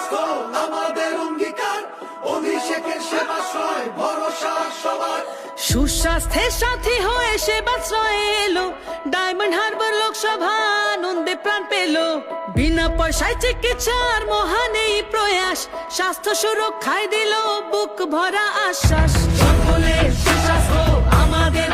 সুস্বাস্থ্য আমাদের অঙ্গীকার, অভিষেকের সেবাশ্রয় ভরসা সবার। সুস্বাস্থ্যের সাথী হয়ে সেবাশ্রয়ে এলো ডায়মন্ড হারবার লোকসভা, আনন্দে প্রাণ পেল। বিনা পয়সায় চিকিৎসার মহান এই প্রয়াস, স্বাস্থ্য সুরক্ষায় দিল বুক ভরা আশ্বাস। সকলের সুস্বাস্থ্য আমাদের